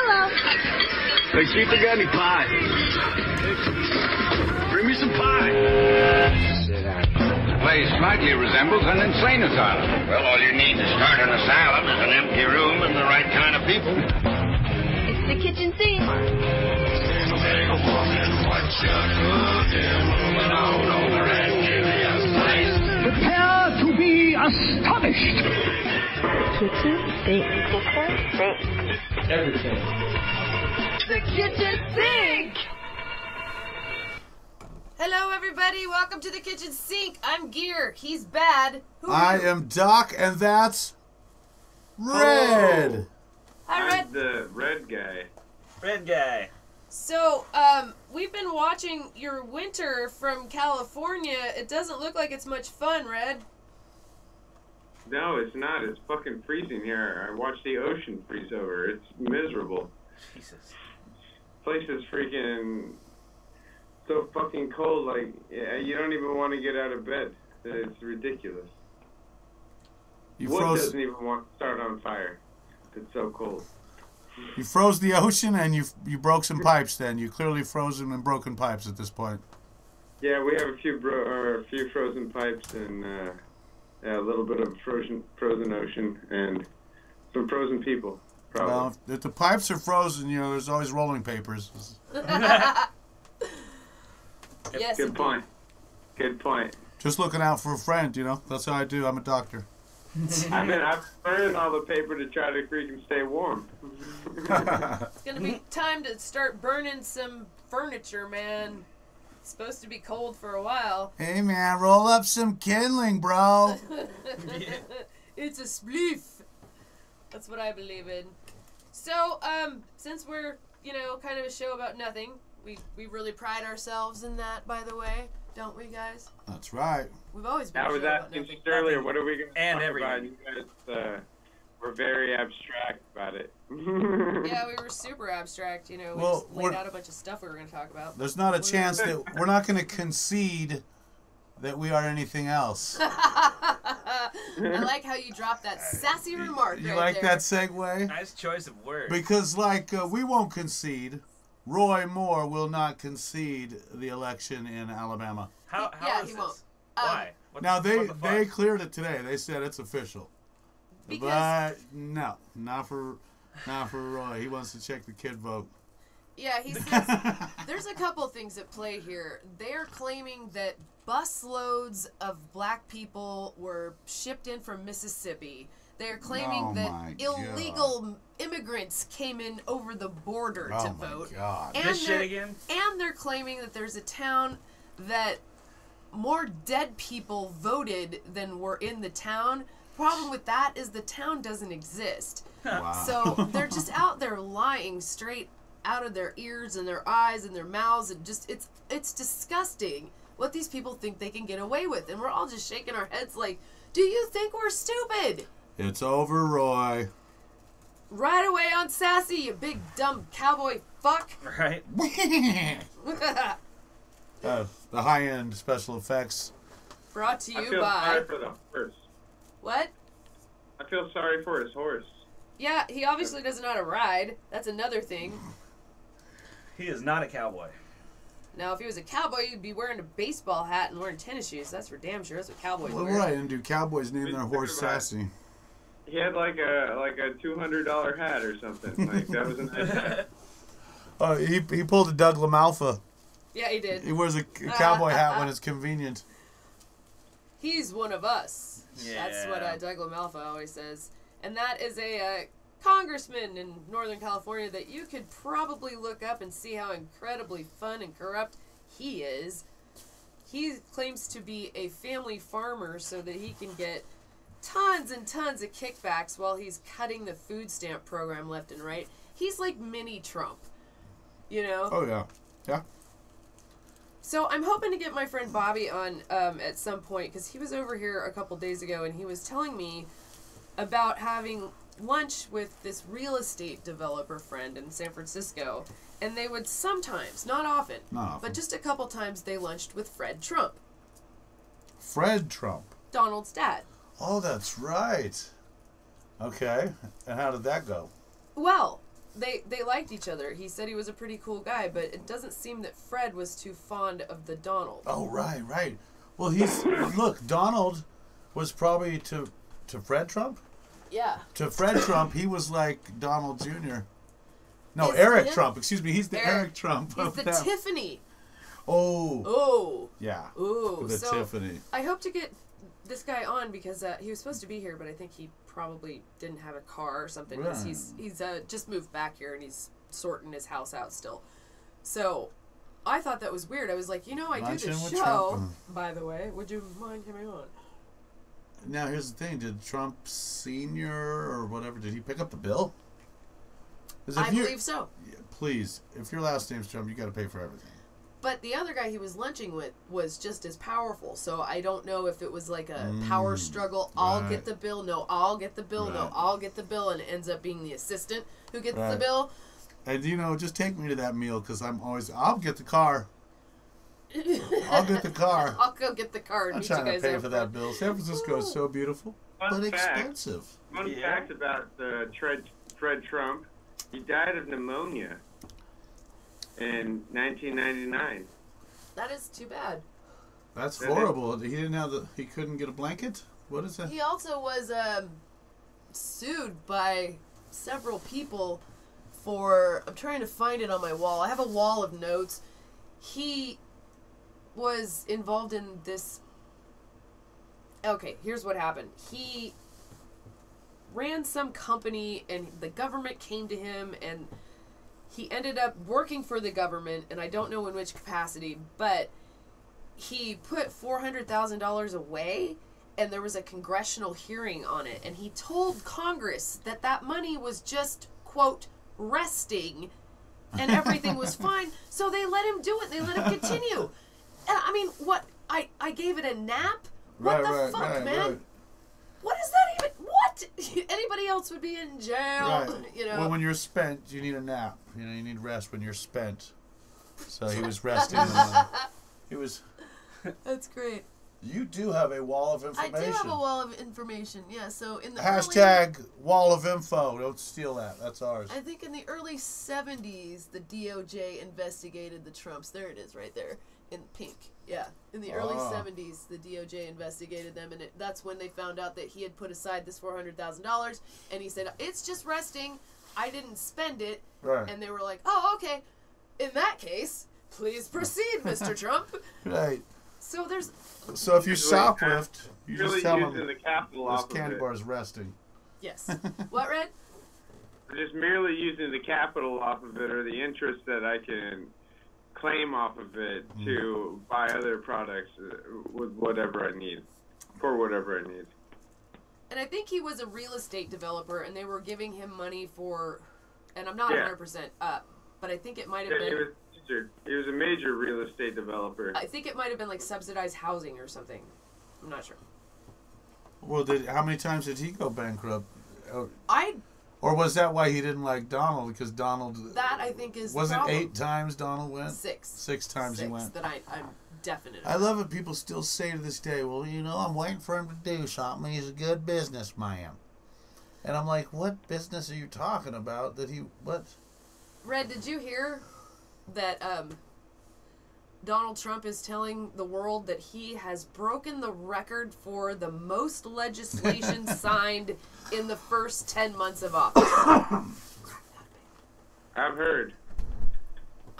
Hello. Hey, Chief, I got any pie? Bring me some pie. The place slightly resembles an insane asylum. Well, all you need to start an asylum is an empty room and the right kind of people. It's the kitchen sink. Prepare to be astonished. Kitchen sink. Everything. The kitchen sink. Hello, everybody. Welcome to the kitchen sink. I'm Gear. He's bad. Who are I you? am Doc, and that's Red. Hi, Red. I'm the red guy. Red guy. So, we've been watching your winter from California. It doesn't look like it's much fun, Red. No, it's not. It's fucking freezing here. I watched the ocean freeze over. It's miserable. Jesus. Place is freaking so fucking cold. Like, you don't even want to get out of bed. It's ridiculous. You Wood froze. doesn't even want to start on fire. It's so cold. You froze the ocean, and you broke some pipes. Then you clearly froze them and broken pipes at this point. Yeah, we have a few frozen pipes and a little bit of frozen ocean and some frozen people. Probably. Well, if the pipes are frozen, there's always rolling papers. Yes. Good point. Good point. Just looking out for a friend, That's how I do. I'm a doctor. I've burned all the paper to try to freaking stay warm. It's gonna be time to start burning some furniture, man. It's supposed to be cold for a while. Hey, man, roll up some kindling, bro. It's a spleef. That's what I believe in. So, since we're, kind of a show about nothing, we really pride ourselves in that, by the way, don't we, guys? That's right. We've always been I a show was about asking nothing. just earlier, what are we going to And talk everything. about? You guys were very abstract about it. Yeah, we were super abstract, We Well, just laid we're- out a bunch of stuff we were going to talk about. There's not a chance that we're not going to concede that we are anything else. I like how you dropped that sassy remark You right like there. that segue? Nice choice of words. Because, we won't concede. Roy Moore will not concede the election in Alabama. How Yeah, is he this? won't. Why? What Now, the, what the they fuck? cleared it today. They said it's official. Because- But, no, not for Roy. He wants to check the kid vote. Yeah, he says there's a couple things at play here. They're claiming that busloads of black people were shipped in from Mississippi. They're claiming Oh that my illegal immigrants came in over the border to Oh, my vote. God. And This shit they're- again? And they're claiming that there's a town that more dead people voted than were in the town. Problem with that is the town doesn't exist. Wow. So they're just out there lying straight out of their ears and their eyes and their mouths, and just it's disgusting what these people think they can get away with, and we're all just shaking our heads like, do you think we're stupid? It's over, Roy. Right away on sassy, you big dumb cowboy fuck. Right? The high-end special effects. Brought to I you feel by sorry for the horse. what? I feel sorry for his horse. Yeah, he obviously doesn't know how to ride. That's another thing. He is not a cowboy. Now, if he was a cowboy, he'd be wearing a baseball hat and wearing tennis shoes. That's for damn sure. That's what cowboys Well, wear. right, and do cowboys name their horse Sassy? He had like a $200 hat or something. Like that was a nice hat. Oh, he pulled a Doug LaMalfa. Yeah, he did. He wears a cowboy hat when it's convenient. He's one of us. That's what Yeah. Doug LaMalfa always says. And that is a congressman in Northern California that you could probably look up and see how incredibly fun and corrupt he is. He claims to be a family farmer so that he can get tons and tons of kickbacks while he's cutting the food stamp program left and right. He's like mini Trump, Oh, yeah. Yeah. So I'm hoping to get my friend Bobby on at some point, because he was over here a couple days ago and he was telling me about having lunch with this real estate developer friend in San Francisco, and they would sometimes, not often, but just a couple times, they lunched with Fred Trump, Fred Trump. Donald's dad. Oh, that's right. Okay. And how did that go? Well, they liked each other. He said he was a pretty cool guy, but it doesn't seem that Fred was too fond of the Donald. Oh, right. Well, look, Donald was probably to Fred Trump? Yeah. To Fred Trump, he was like Donald Jr. No, Is Eric him? Trump. Excuse me, he's the Eric Trump. He's of the them. Tiffany. Oh. Oh. Yeah. Ooh. The So Tiffany. I hope to get this guy on because he was supposed to be here, but I think he probably didn't have a car or something. 'Cause Right. He's just moved back here and he's sorting his house out still. So I thought that was weird. I was like, I do Luncheon this with show. Trump. By the way, would you mind coming on? Now, here's the thing. Did Trump Sr. or whatever, did he pick up the bill? 'Cause if I you- believe so. Yeah, please, if your last name's Trump, you got to pay for everything. But the other guy he was lunching with was just as powerful. So I don't know if it was like a power struggle. I'll right. get the bill. No, I'll get the bill. No, Right. I'll get the bill. And it ends up being the assistant who gets the Right. bill. And, just take me to that meal because I'll get the car. I'll get the car. I'll go get the car and I'm meet you trying to guys pay out for that bill. San Francisco is so beautiful, Fun but fact. expensive. Fun Yeah. fact about Fred Trump: he died of pneumonia in 1999. That is too bad. That's Yeah. horrible. He couldn't get a blanket? What is that? He also was sued by several people for. I'm trying to find it on my wall. I have a wall of notes. He was involved in this. Okay, here's what happened. He ran some company and the government came to him and he ended up working for the government, and I don't know in which capacity, but he put $400,000 away and there was a congressional hearing on it, and he told Congress that that money was just, quote, resting and everything was fine, so they let him do it. They let him continue. And I mean, what? I gave it a nap? What the fuck, man? Right. What is that even? What? Anybody else would be in jail, Right. Well, when you're spent, you need a nap. You need rest when you're spent. So he was resting. He was. That's great. You do have a wall of I information. do have a wall of information. Yeah, so in the Hashtag wall of info. Don't steal that. That's ours. I think in the early 70s, the DOJ investigated the Trumps. There it is right there in pink. Yeah. In the early Ah. 70s, the DOJ investigated them, and that's when they found out that he had put aside this $400,000, and he said, it's just resting. I didn't spend it. Right. And they were like, oh, okay. In that case, please proceed, Mr. Trump. Right. So there's... So if you shoplift, you Really just tell using them the capital this off of candy it. bar is resting. Yes. What, Red? Just merely using the capital off of it, or the interest that I can claim off of it to buy other products with whatever I need, for whatever I need. And I think he was a real estate developer, and they were giving him money for, and I'm not Yeah. 100% up, but I think it might Yeah, have been, he was a major real estate developer. I think it might have been like subsidized housing or something. I'm not sure. Well, how many times did he go bankrupt? I Or was that why he didn't like Donald? Because Donald... That I think is the Wasn't problem. 8 times Donald went? 6. 6 times he went. That I'm definite I about. love it. People still say to this day, well, I'm waiting for him to do something. He's a good businessman. And I'm like, what business are you talking about that what? Red, did you hear that Donald Trump is telling the world that he has broken the record for the most legislation signed in the first 10 months of office? I've heard.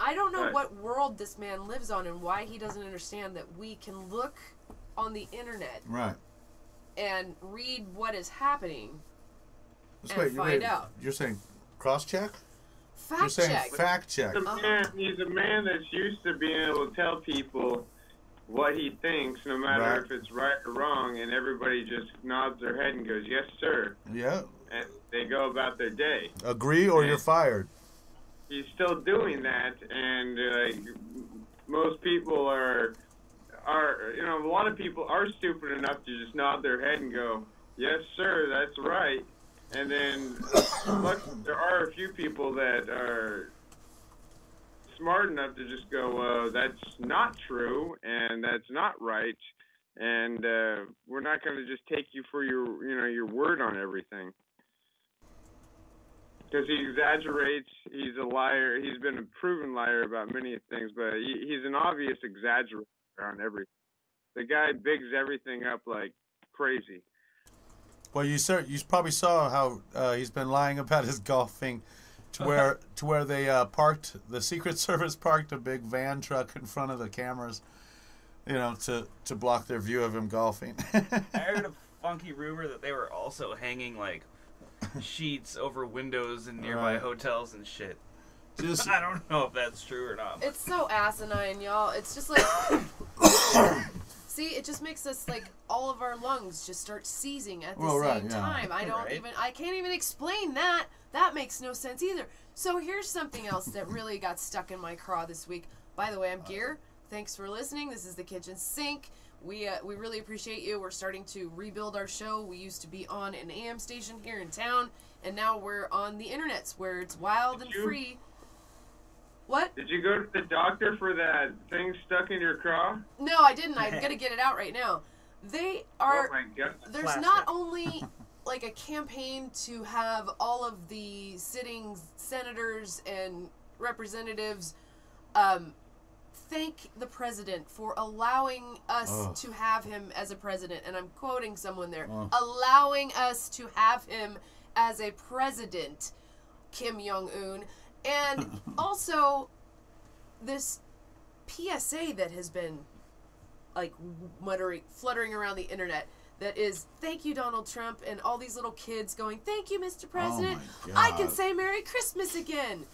I don't know Right. what world this man lives on and why he doesn't understand that we can look on the internet Right. and read what is happening Let's and find wait. out. You're saying cross-check? You're Fact saying check. fact check. He's a man that's used to being able to tell people what he thinks, no matter Right. if it's right or wrong, and everybody just nods their head and goes, "Yes, sir," Yeah. and they go about their day. Agree or you're fired. He's still doing that, and most people are a lot of people are stupid enough to just nod their head and go, "Yes, sir, that's right." And then there are a few people that are smart enough to just go, "That's not true, and that's not right, and we're not going to just take you for your word on everything." because he exaggerates. He's a liar. He's been a proven liar about many things, but he's an obvious exaggerator on everything. The guy bigs everything up like crazy. Well, you probably saw how he's been lying about his golfing, to where they the Secret Service parked a big van truck in front of the cameras, to block their view of him golfing. I heard a funky rumor that they were also hanging like sheets over windows in nearby hotels and shit. I don't know if that's true or not. It's so asinine, y'all. It's just like, see, it just makes us like all of our lungs just start seizing at the same time. I can't even explain that. That makes no sense either. So here's something else that really got stuck in my craw this week. By the way, I'm Gear. Thanks for listening. This is the Kitchen Sink. We really appreciate you. We're starting to rebuild our show. We used to be on an AM station here in town, and now we're on the internets where it's wild and free. What? Did you go to the doctor for that thing stuck in your craw? No, I didn't. I'm gonna get it out right now. They are. Oh my God. There's Plastic. not only like a campaign to have all of the sitting senators and representatives thank the president for allowing us to have him as a president, and I'm quoting someone there, allowing us to have him as a president, Kim Jong-un, and also this PSA that has been like fluttering around the internet that is, thank you, Donald Trump, and all these little kids going, thank you, Mr. President. Oh my I can God. say Merry Christmas again.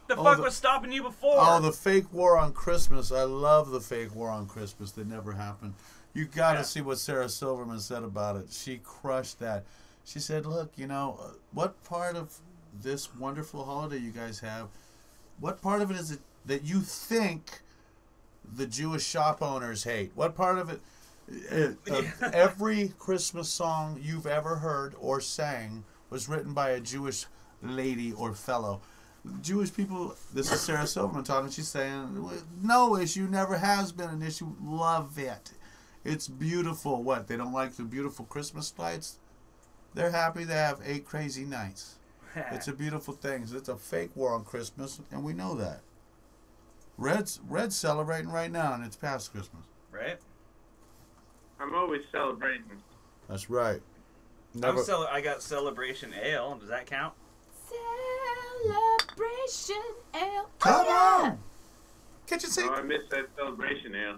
The fuck was stopping you before? Oh, the fake war on Christmas. I love the fake war on Christmas that never happened. You got to see what Sarah Silverman said about it. She crushed that. She said, look, what part of this wonderful holiday you guys have, what part of it is it that you think the Jewish shop owners hate? What part of it? Every Christmas song you've ever heard or sang was written by a Jewish lady or fellow. Jewish people, this is Sarah Silverman talking, she's saying, no issue, never has been an issue, love it. It's beautiful. What, they don't like the beautiful Christmas lights? They're happy they have 8 crazy nights. It's a beautiful thing. It's a fake war on Christmas, and we know that. Red's celebrating right now, and it's past Christmas. Right? I'm always celebrating. That's right. I got Celebration Ale. Does that count? Celebration Ale. Come on! Kitchen sink. Oh, I missed that celebration ale.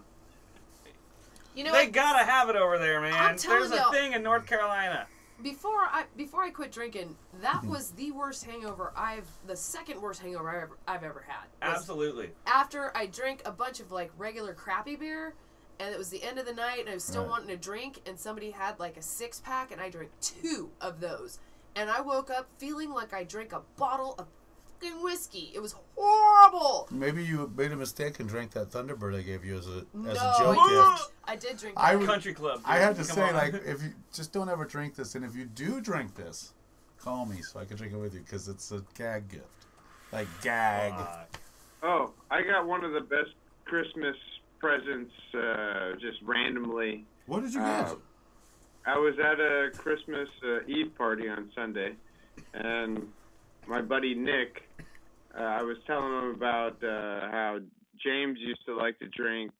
You know They what? gotta have it over there, man. I'm telling There's a y'all- thing in North Carolina. Before I quit drinking, that was the worst hangover the second worst hangover I've ever had. Was Absolutely. after I drank a bunch of like regular crappy beer, and it was the end of the night, and I was still wanting to drink, and somebody had like a 6-pack, and I drank 2 of those, and I woke up feeling like I drank a bottle of fucking whiskey. It was horrible. Maybe you made a mistake and drank that Thunderbird I gave you as a No, joke I gift. I did drink. I that. would- Country club. Dude. I had to Come say, on. like, if you just don't ever drink this, and if you do drink this, call me so I can drink it with you, because it's a gag gift. Like, gag. Oh, I got one of the best Christmas presents just randomly. What did you get? I was at a Christmas Eve party on Sunday, and my buddy Nick, I was telling him about how James used to like to drink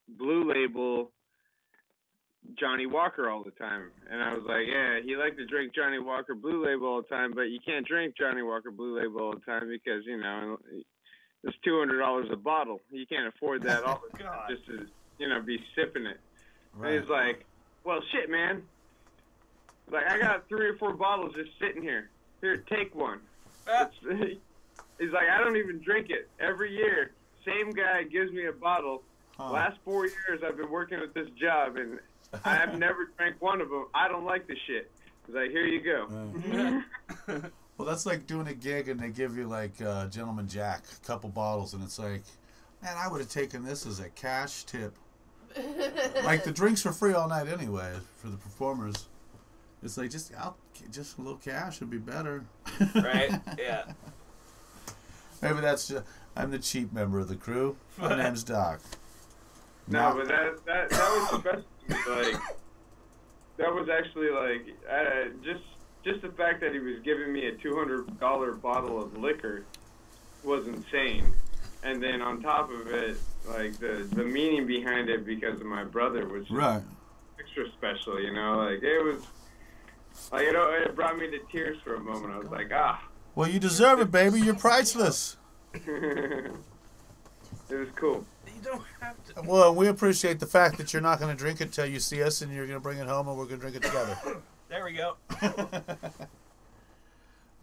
Blue Label Johnny Walker all the time. And I was like, yeah, he liked to drink Johnny Walker Blue Label all the time, but you can't drink Johnny Walker Blue Label all the time because, it's $200 a bottle. You can't afford that all the time just to, be sipping it. Right. And he's like, well, shit, man. Like, I got 3 or 4 bottles just sitting here. Here, take one. He's like, I don't even drink it. Every year, same guy gives me a bottle. Last 4 years, I've been working at this job, and I've never drank one of them. I don't like the shit. He's like, here you go. Well, that's like doing a gig and they give you, like, Gentleman Jack, a couple bottles, and it's like, man, I would have taken this as a cash tip. Like, the drinks are free all night anyway for the performers. It's like, just a little cash would be better. Right? Yeah. Maybe that's just, I'm the cheap member of the crew. My name's Doc. No, but that was the best. Like, that was actually like just just the fact that he was giving me a $200 bottle of liquor was insane. And then on top of it, like the meaning behind it because of my brother was Right. extra special, you know. Like it was, like it brought me to tears for a moment. I was like, ah. Well, you deserve it, baby. You're priceless. It was cool. You don't have to. Well, we appreciate the fact that you're not going to drink it till you see us, and you're going to bring it home, and we're going to drink it together. There we go.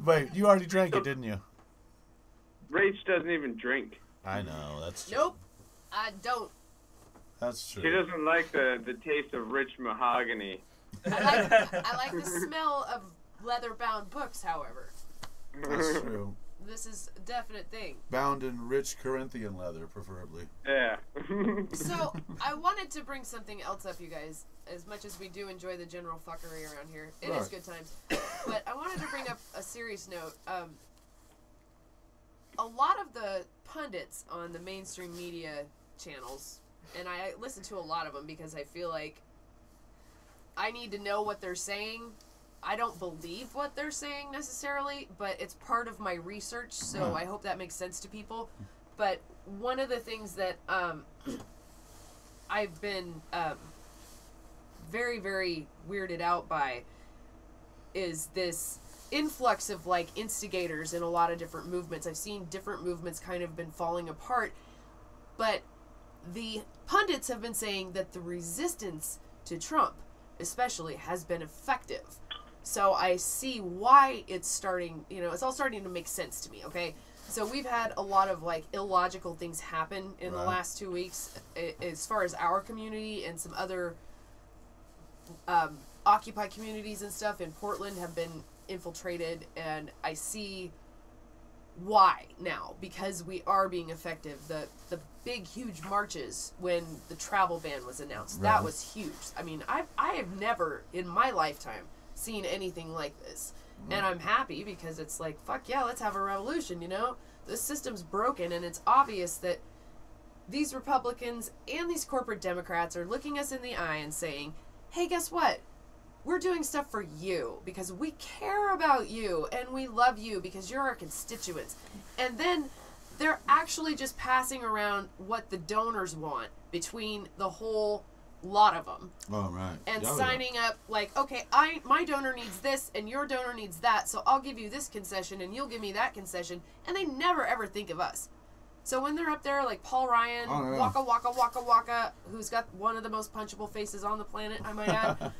Wait, you already drank it, didn't you? Rach doesn't even drink. I know, that's true. Nope, I don't. That's She true. doesn't like the taste of rich mahogany. I like the smell of leather-bound books, however. That's true. This is a definite thing. Bound in rich Corinthian leather, preferably. Yeah. So, I wanted to bring something else up, you guys. As much as we do enjoy the general fuckery around here, it is Right. good times. But I wanted to bring up a serious note. A lot of the pundits on the mainstream media channels, and I listen to a lot of them because I feel like I need to know what they're saying. I don't believe what they're saying necessarily, but it's part of my research, so I hope that makes sense to people. But one of the things that I've been very, very weirded out by is this influx of like instigators in a lot of different movements. I've seen different movements kind of been falling apart, but the pundits have been saying that the resistance to Trump especially has been effective. So I see why it's starting, it's all starting to make sense to me, okay? So we've had a lot of like illogical things happen in the last 2 weeks as far as our community, and some other Occupy communities and stuff in Portland have been infiltrated, and I see why now, because we are being effective. The big huge marches when the travel ban was announced, that was huge. I mean, I have never in my lifetime seen anything like this, and I'm happy because it's like, fuck yeah, let's have a revolution. This system's broken, and it's obvious that these Republicans and these corporate Democrats are looking us in the eye and saying, hey, guess what? We're doing stuff for you because we care about you and we love you because you're our constituents. And then they're actually just passing around what the donors want between the whole lot of them. Oh, right. And Oh, signing up like, okay, my donor needs this and your donor needs that, so I'll give you this concession and you'll give me that concession. And they never ever think of us. So when they're up there like Paul Ryan, Waka Waka Waka Waka, who's got one of the most punchable faces on the planet, I might add,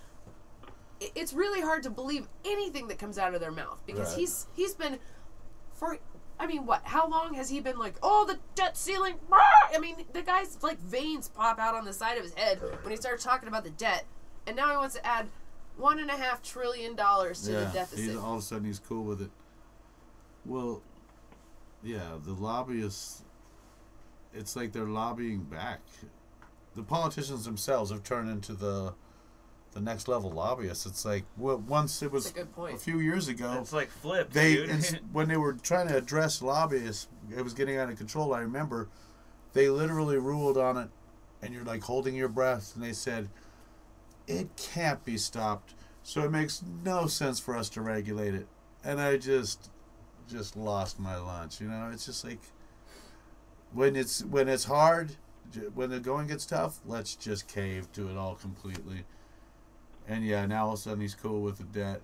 it's really hard to believe anything that comes out of their mouth because he's been for, I mean, what? How long has he been like, oh, the debt ceiling? Rah! I mean, the guy's like veins pop out on the side of his head when he starts talking about the debt, and now he wants to add $1.5 trillion to the deficit. All of a sudden he's cool with it. Well, yeah, the lobbyists, it's like they're lobbying back. The politicians themselves have turned into the next level lobbyists. It's like, well, once it was That's a good point. a few years ago, It's like flipped, they dude. when they were trying to address lobbyists, it was getting out of control. I remember they literally ruled on it, and you're like holding your breath, and they said it can't be stopped, so it makes no sense for us to regulate it. And I just lost my lunch. It's just like when it's hard, when the going gets tough, let's just cave to it all completely. And yeah, now all of a sudden he's cool with the debt,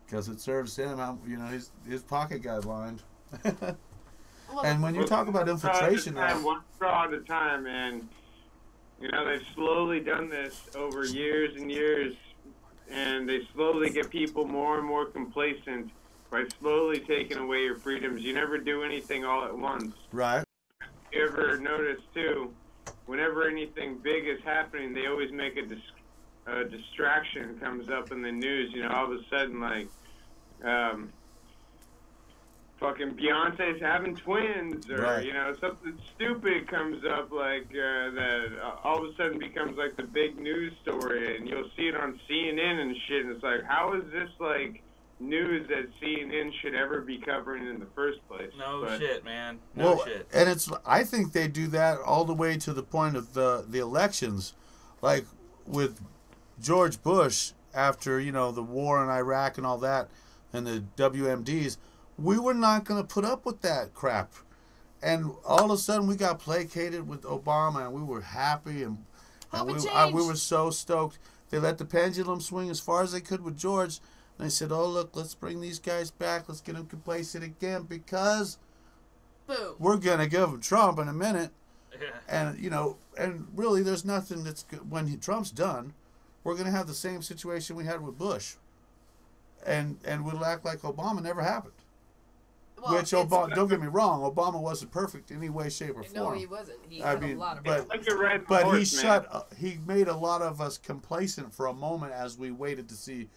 because it serves him. His pocket got lined. Well, And when you talk about infiltration, One straw at a time, and they've slowly done this over years and years, and they slowly get people more and more complacent by slowly taking away your freedoms. You never do anything all at once. right? You ever notice too, whenever anything big is happening, they always make a distraction comes up in the news. All of a sudden, like, fucking Beyonce's having twins, or Right. something stupid comes up, like that all of a sudden becomes like the big news story, and you'll see it on CNN and shit. And it's like, how is this like news that CNN should ever be covering in the first place? No But- shit, man. No shit. And I think they do that all the way to the point of the elections, like with George Bush after, you know, the war in Iraq and all that, and the WMDs, we were not going to put up with that crap. And all of a sudden, we got placated with Obama, and we were happy, and we were so stoked. They let the pendulum swing as far as they could with George, and they said, oh, look, let's bring these guys back. Let's get them complacent again, because Boom. We're going to give them Trump in a minute. Yeah. And, you know, and really, there's nothing that's good. When Trump's done, we're going to have the same situation we had with Bush. And we'll act like Obama never happened. Well, Which, Obama, don't get me wrong, Obama wasn't perfect in any way, shape, or form. No, he wasn't. He had a lot of he made a lot of us complacent for a moment as we waited to see,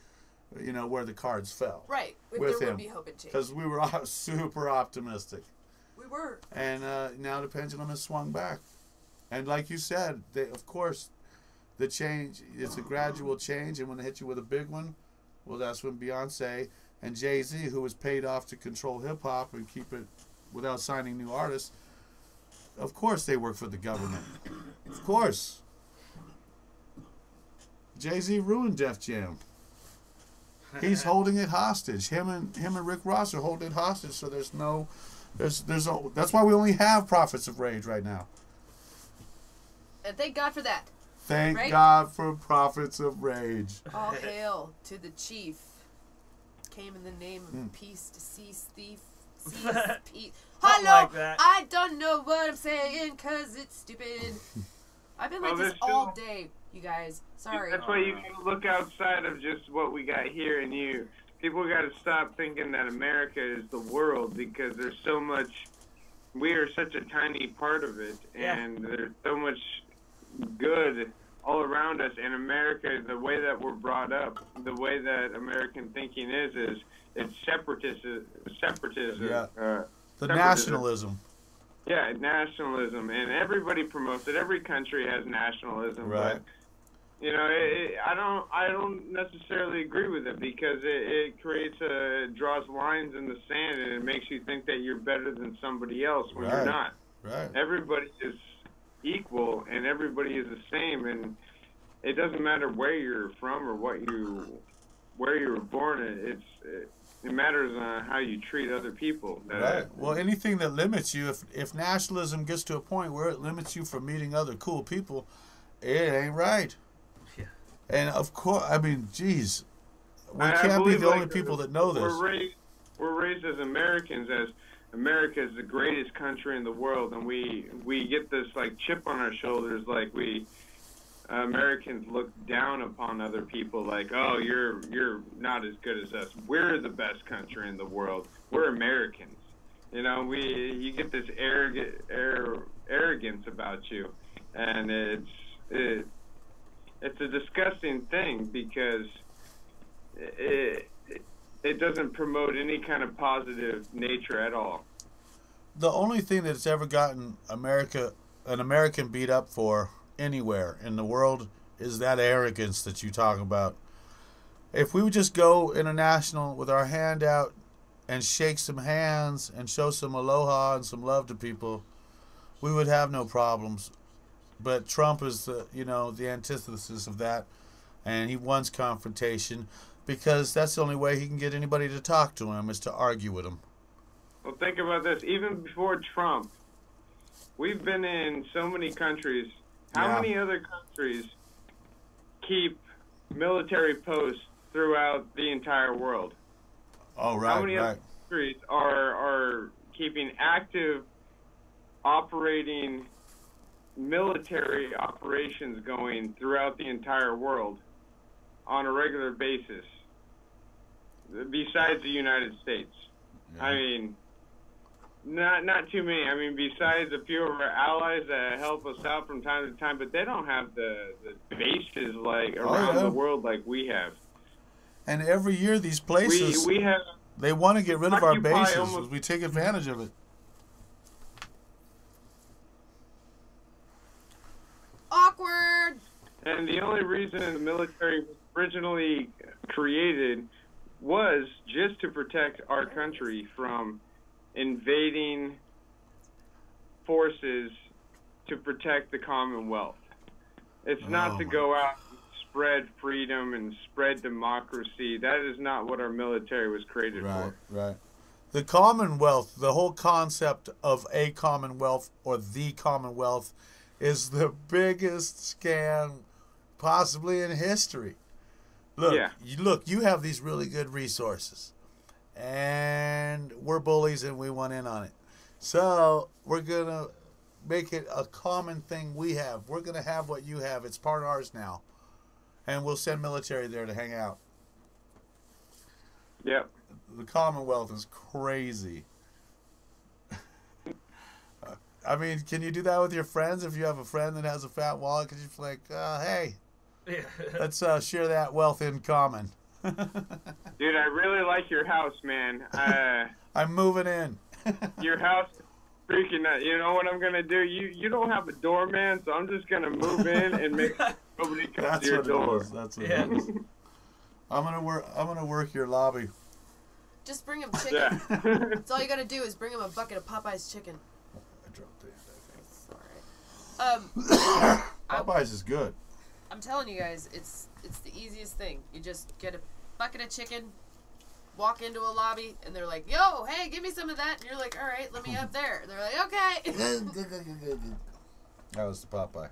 you know, where the cards fell. Right. With there him. would be hope and change. Because we were super optimistic. We were. And now the pendulum has swung back. And like you said, of course, the change, it's a gradual change. And when they hit you with a big one, well, that's when Beyonce and Jay-Z, who was paid off to control hip-hop and keep it without signing new artists, of course they work for the government. Of course. Jay-Z ruined Def Jam. He's holding it hostage. Him and Rick Ross are holding it hostage, so that's why we only have Prophets of Rage right now. And thank God for that. Thank God for Prophets of Rage. All hail to the chief. Came in the name of peace to cease thief. Cease peace. Hello, like that. I don't know what I'm saying because it's stupid. I've been like this all day, you guys. Sorry. That's why you gotta look outside of just what we got here and you. People gotta stop thinking that America is the world, because there's so much. We are such a tiny part of it, and there's so much good all around us. And America, the way that we're brought up, the way that American thinking is it's separatism. Yeah. The separatism. nationalism. Yeah, nationalism, and everybody promotes it. Every country has nationalism, Right. but you know, I don't necessarily agree with it, because it draws lines in the sand, and it makes you think that you're better than somebody else when you're not. Right. Everybody is equal, and everybody is the same, and it doesn't matter where you're from or where you were born. It matters on how you treat other people. Right. Well, anything that limits you, if nationalism gets to a point where it limits you from meeting other cool people, it ain't right. Yeah. And of course, I mean, geez, we can't be the only people that know this. We're raised as Americans as America is the greatest country in the world, and we get this like chip on our shoulders, like we Americans look down upon other people, like, oh, you're not as good as us. We're the best country in the world. We're Americans. You know, you get this arrogance about you, and it's a disgusting thing, because it doesn't promote any kind of positive nature at all. The only thing that's ever gotten an American beat up for anywhere in the world is that arrogance that you talk about. If we would just go international with our hand out and shake some hands and show some aloha and some love to people, we would have no problems. But Trump is the antithesis of that, and he wants confrontation, because that's the only way he can get anybody to talk to him, is to argue with him. Well, think about this. Even before Trump, we've been in so many countries. How many other countries keep military posts throughout the entire world? Oh, right, How many other countries are keeping active, operating military operations going throughout the entire world on a regular basis, besides the United States? Yeah. I mean, not too many. I mean, besides a few of our allies that help us out from time to time, but they don't have the bases like around the world like we have. And every year these places, they want to get rid of our bases. We take advantage of it. Awkward. And the only reason the military was originally created was just to protect our country from invading forces, to protect the Commonwealth. It's not to go out and spread freedom and spread democracy. That is not what our military was created Right, for. right. The Commonwealth, the whole concept of a Commonwealth or the Commonwealth is the biggest scam possibly in history. Look, Yeah. you have these really good resources. And we're bullies and we want in on it. So we're going to make it a common thing we have. We're going to have what you have. It's part of ours now. And we'll send military there to hang out. Yep. The Commonwealth is crazy. I mean, can you do that with your friends? If you have a friend that has a fat wallet, could you be like, hey, let's share that wealth in common. Dude, I really like your house, man. I'm moving in. Your house is freaking out. You know what I'm going to do? You don't have a doorman, so I'm just going to move in and make sure nobody comes That's to your what door. it is. That's what it is. I'm gonna work your lobby. Just bring him chicken. Yeah. That's all you gotta do is bring him a bucket of Popeye's chicken. I dropped it, It's alright. Popeyes is good. I'm telling you guys, it's the easiest thing. You just get a bucket of chicken, walk into a lobby, and they're like, "Yo, hey, give me some of that." And you're like, "All right, let me up there." They're like, "Okay." That was the Popeye.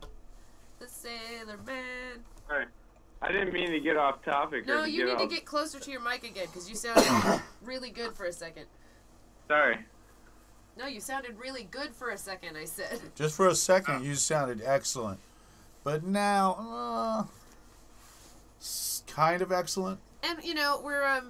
The Sailor Man. Sorry. I didn't mean to get off topic. No, or to you get need to off. get closer to your mic again because you sounded really good for a second. Sorry. No, you sounded really good for a second. I said. Just for a second, you sounded excellent, but now, kind of excellent. And you know, we're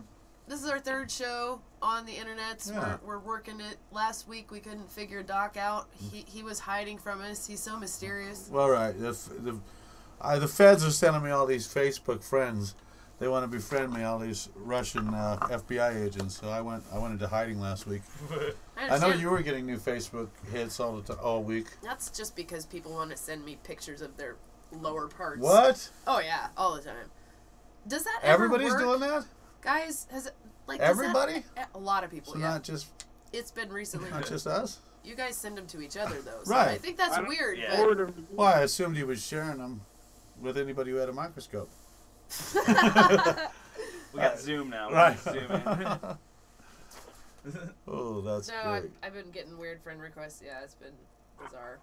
this is our third show on the internet. So Yeah. we're working it. Last week we couldn't figure Doc out. He was hiding from us. He's so mysterious. Well, right. The feds are sending me all these Facebook friends. They want to befriend me, all these Russian FBI agents. So I went into hiding last week. I know understand. you were getting new Facebook hits all week. That's just because people want to send me pictures of their lower parts. What? Oh yeah, all the time. Does that ever Everybody's work? doing that? Guys, has it, like Everybody? a lot of people. So Yeah, not just it's been recently. not just us. You guys send them to each other though. So Right. I think that's I don't- weird. yeah. But Order. Well, I assumed he was sharing them with anybody who had a microscope. We got Zoom now. We Right. can Zoom in. Oh, that's no, great. I've been getting weird friend requests. Yeah, it's been bizarre.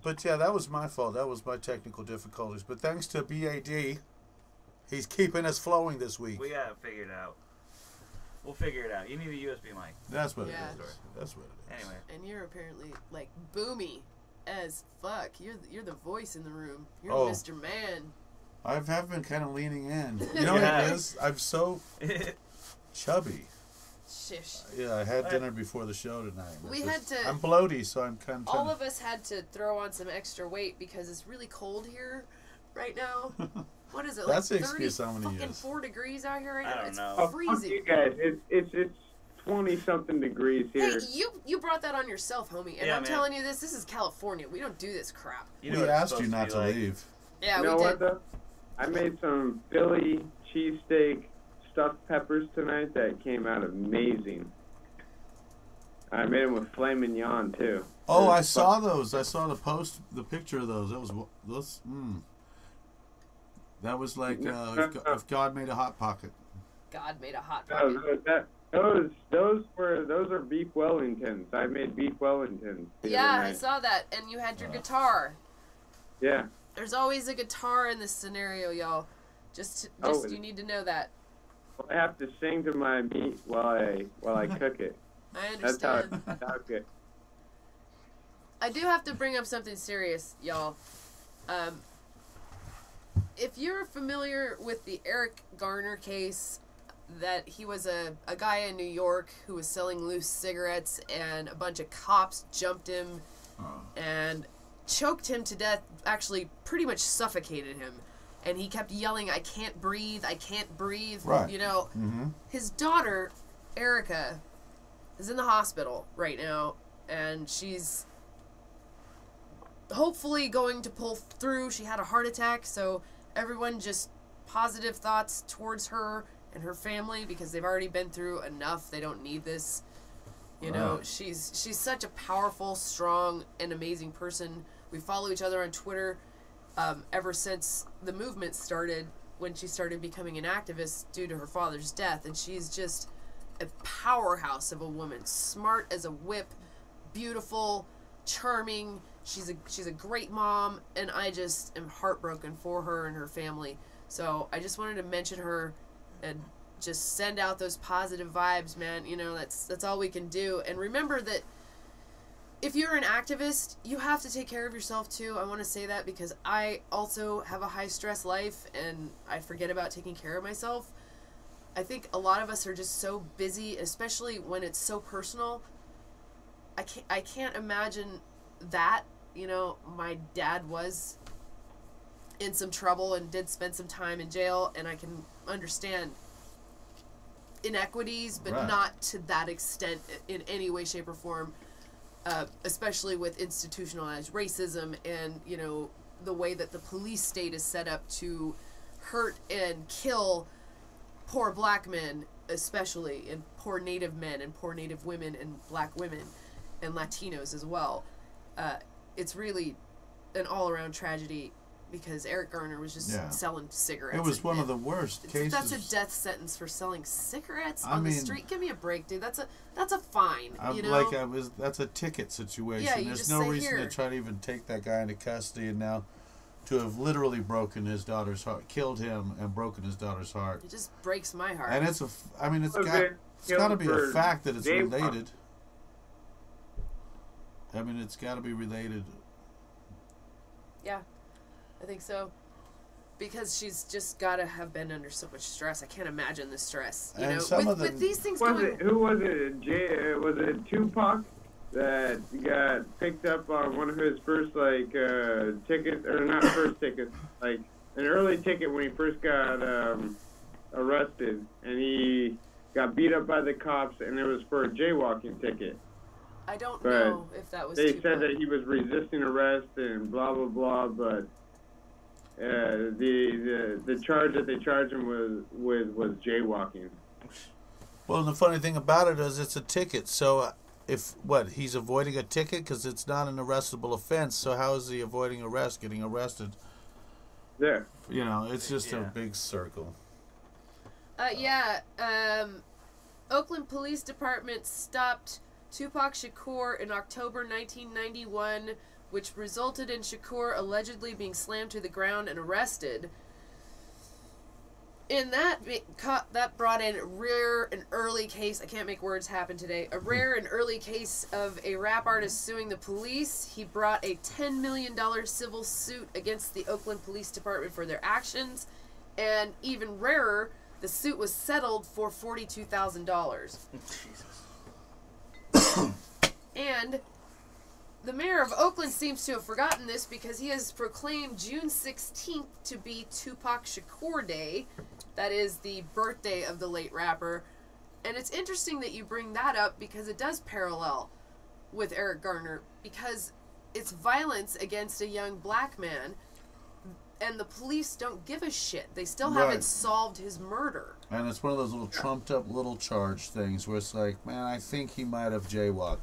But yeah, that was my fault. That was my technical difficulties. But thanks to BAD, he's keeping us flowing this week. We got it figured out. We'll figure it out. You need a USB mic. That's what Yeah. it is. That's what it is. Anyway. And you're apparently like boomy as fuck. You're the voice in the room. You're Oh. Mr. Man. I have been kind of leaning in. You know what Yeah. it is? I'm so chubby. Shish. Yeah, I had dinner before the show tonight. We It's had to- I'm bloaty, so I'm kind All of us had to throw on some extra weight because it's really cold here right now. What is it? That's the like 30 excuse I'm gonna fucking use. 4 degrees out here right I now. don't It's know. Oh, fuck freezing. you guys. It's 20-something degrees here. Hey, you brought that on yourself, homie. And Yeah, I'm man. telling you this is California. We don't do this crap. You know we what it's asked you supposed not be to like. leave. Yeah, You know we what did. though? I made some Philly cheesesteak stuffed peppers tonight that came out amazing. I made them with filet mignon too. Oh, They're I saw those. I saw the picture of those. That was those. That was like if God made a hot pocket. God made a hot No, pocket. those are beef Wellingtons. I made beef Wellingtons. the Yeah, other I night. saw that. And you had your guitar. Yeah. There's always a guitar in this scenario, y'all. Just Oh, you need to know that. I have to sing to my meat while I cook it. I That's how understand. I cook it. I do have to bring up something serious, y'all. If you're familiar with the Eric Garner case, that he was a guy in New York who was selling loose cigarettes and a bunch of cops jumped him and choked him to death, actually pretty much suffocated him. And he kept yelling, I can't breathe, I can't breathe. Right. You know, his daughter, Erica, is in the hospital right now, and she's hopefully going to pull through. She had a heart attack, so everyone just positive thoughts towards her and her family because they've already been through enough. They don't need this. You know, she's such a powerful, strong, and amazing person. We follow each other on Twitter ever since the movement started, when she started becoming an activist due to her father's death, and she's just a powerhouse of a woman, smart as a whip, beautiful, charming. She's a great mom, and I just am heartbroken for her and her family. So I just wanted to mention her and just send out those positive vibes, man. You know, that's all we can do. And remember that if you're an activist, you have to take care of yourself too. I want to say that because I also have a high stress life and I forget about taking care of myself. I think a lot of us are just so busy, especially when it's so personal. I can't imagine that. You know, my dad was in some trouble and did spend some time in jail, and I can understand inequities, but Right. not to that extent in any way, shape, or form. Especially with institutionalized racism and, you know, the way that the police state is set up to hurt and kill poor black men, especially, and poor Native men and poor Native women and black women and Latinos as well. It's really an all-around tragedy because Eric Garner was just Yeah. selling cigarettes. It was and- one of and the worst cases. That's a death sentence for selling cigarettes I on the mean- street. Give me a break, dude. That's a fine. I'm You know? that's a ticket situation. Yeah, you There's just no say, reason "Here." to try to even take that guy into custody, and now to have literally broken his daughter's heart, killed him and broken his daughter's heart. It just breaks my heart. And it's it's Was got it it's got to killed be a for fact that it's jaywalking? related. I mean, it's got to be related. Yeah, I think so. Because she's just got to have been under so much stress. I can't imagine the stress. You And know, some with, of the- with these things Was going. it, who was it? Was it Tupac that got picked up on one of his first tickets, or not first tickets, like an early ticket when he first got arrested, and he got beat up by the cops, and it was for a jaywalking ticket. I don't but know if that was. They Tupac. said that he was resisting arrest and blah blah blah, but the charge that they charged him was jaywalking. Well, the funny thing about it is it's a ticket. So if he's avoiding a ticket because it's not an arrestable offense. So how is he avoiding arrest? Getting arrested? There. You know, it's just a Yeah. big circle. Oakland Police Department stopped Tupac Shakur in October 1991, which resulted in Shakur allegedly being slammed to the ground and arrested. And that brought in an early case. I can't make words happen today. A rare and early case of a rap artist suing the police. He brought a $10 million civil suit against the Oakland Police Department for their actions. And even rarer, the suit was settled for $42,000. And the mayor of Oakland seems to have forgotten this because he has proclaimed June 16th to be Tupac Shakur Day. That is the birthday of the late rapper. And it's interesting that you bring that up because it does parallel with Eric Garner because it's violence against a young black man and the police don't give a shit. They still Right. haven't solved his murder. And it's one of those little trumped up little charge things where it's like, man, I think he might have jaywalked.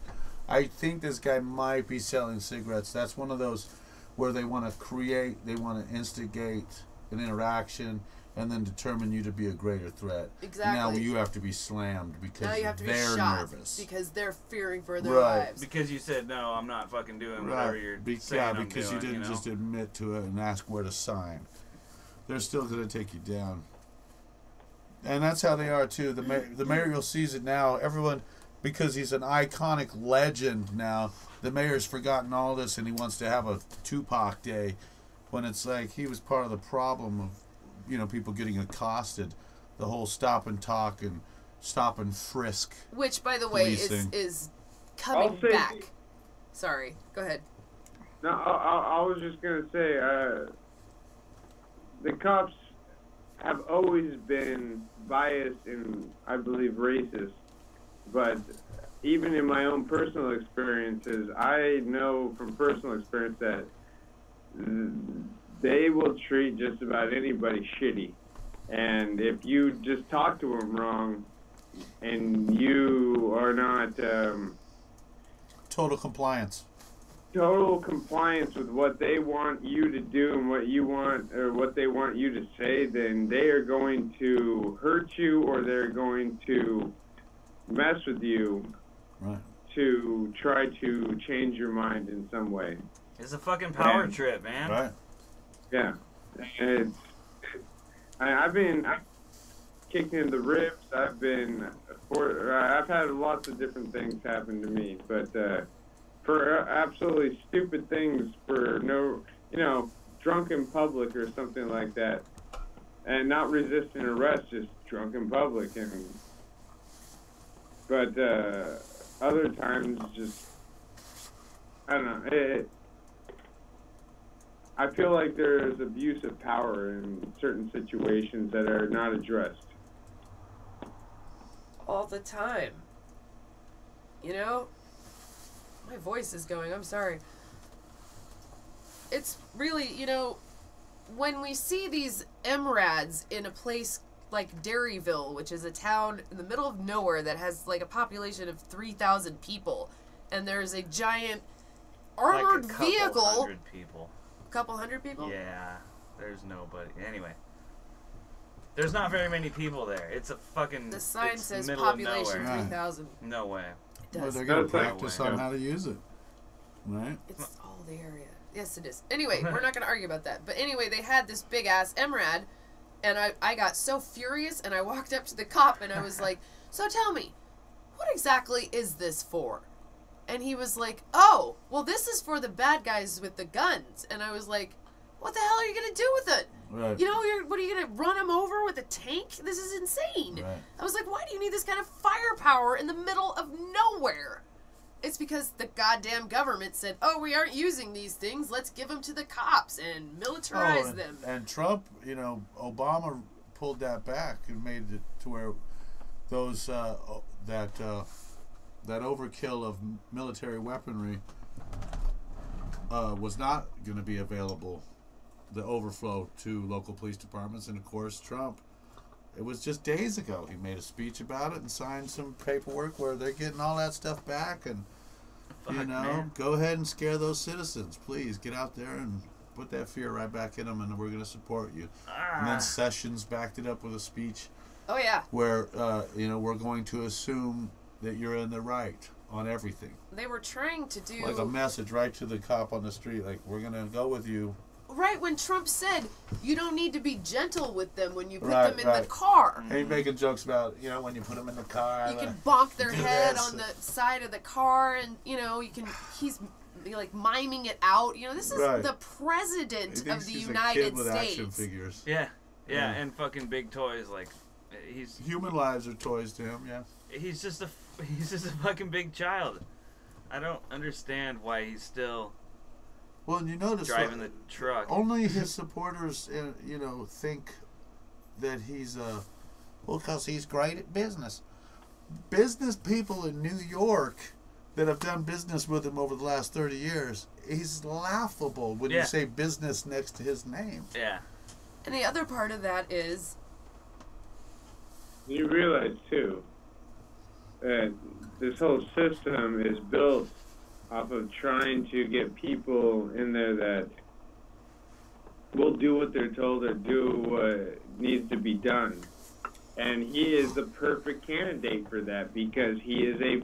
I think this guy might be selling cigarettes. That's one of those where they want to instigate an interaction and then determine you to be a greater threat. Exactly. Now you have to be slammed because Now you have to be they're shot nervous. because they're fearing for their Right. lives. Because you said, no, I'm not fucking doing whatever you're saying I'm because doing, you didn't know? just admit to it and ask where to sign. They're still going to take you down. And that's how they are, too. The mayor, you'll see it now. Everyone, because he's an iconic legend now, the mayor's forgotten all this and he wants to have a Tupac Day when it's like he was part of the problem of, people getting accosted. The whole stop and talk and stop and frisk. Which, by the way, Policing. is coming I'll say- back. Sorry, go ahead. No, I was just gonna say, the cops have always been biased and, I believe, racist. But even in my own personal experiences, I know from personal experience that they will treat just about anybody shitty. And if you just talk to them wrong, and you are not Total compliance. total compliance with what they want you to do and what you want or what they want you to say, then they are going to hurt you or they're going to mess with you Right. to try to change your mind in some way. It's a fucking power And- trip, man. Right. Yeah. I've been kicked in the ribs. I've had lots of different things happen to me, but for absolutely stupid things, for no, drunk in public or something like that, and not resisting arrest, just drunk in public, but other times just I don't know. I feel like there's abuse of power in certain situations that are not addressed. All the time. My voice is going. I'm sorry. It's really, when we see these MRADs in a place like Derryville, which is a town in the middle of nowhere that has like a population of 3,000 people, and there's a giant armored like a couple vehicle. hundred people. A couple hundred people? Yeah, there's nobody. Anyway, there's not very many people there. It's a fucking. The sign it's says middle of population nowhere. 3,000. No way. It Well, does. they're going to That's like- practice on how to use it. Right? It's all the area. Yes, it is. Anyway, we're not going to argue about that. But anyway, they had this big-ass MRAD, and I got so furious, and I walked up to the cop, and I was like, so tell me, what exactly is this for? And he was like, oh, well, this is for the bad guys with the guns. And I was like, what the hell are you going to do with it? Right. What are you going to run them over with a tank? This is insane. Right. I was like, why do you need this kind of firepower in the middle of nowhere? It's because the goddamn government said, oh, we aren't using these things. Let's give them to the cops and militarize them. And Trump, Obama pulled that back and made it to where those that overkill of military weaponry was not going to be available, the overflow to local police departments. And of course, Trump, it was just days ago, he made a speech about it and signed some paperwork where they're getting all that stuff back. And Man. go ahead and scare those citizens, please. Get out there and put that fear right back in them, and we're going to support you. And then Sessions backed it up with a speech Oh, yeah. where we're going to assume that you're in the right on everything. They were trying to do... Like a message right to the cop on the street, like, we're going to go with you. Right when Trump said, you don't need to be gentle with them when you put Right, them in right. the car. And he's making jokes about, when you put them in the car. You can bonk their do head this. on the side of the car, and he's like miming it out. This is Right. the He president thinks of the he's a United kid with action States. figures. Yeah, Yeah. and fucking big toys. Like, he's Human lives are toys to him, yeah. he's just a fucking big child. I don't understand why he's still Well, and you notice driving the truck. only his supporters, think that he's because he's great at business. Business people in New York that have done business with him over the last 30 years, he's laughable when you Yeah. say business next to his name. Yeah. And the other part of that is, You realize, too, that this whole system is built off of trying to get people in there that will do what they're told or do what needs to be done. And he is the perfect candidate for that because he is a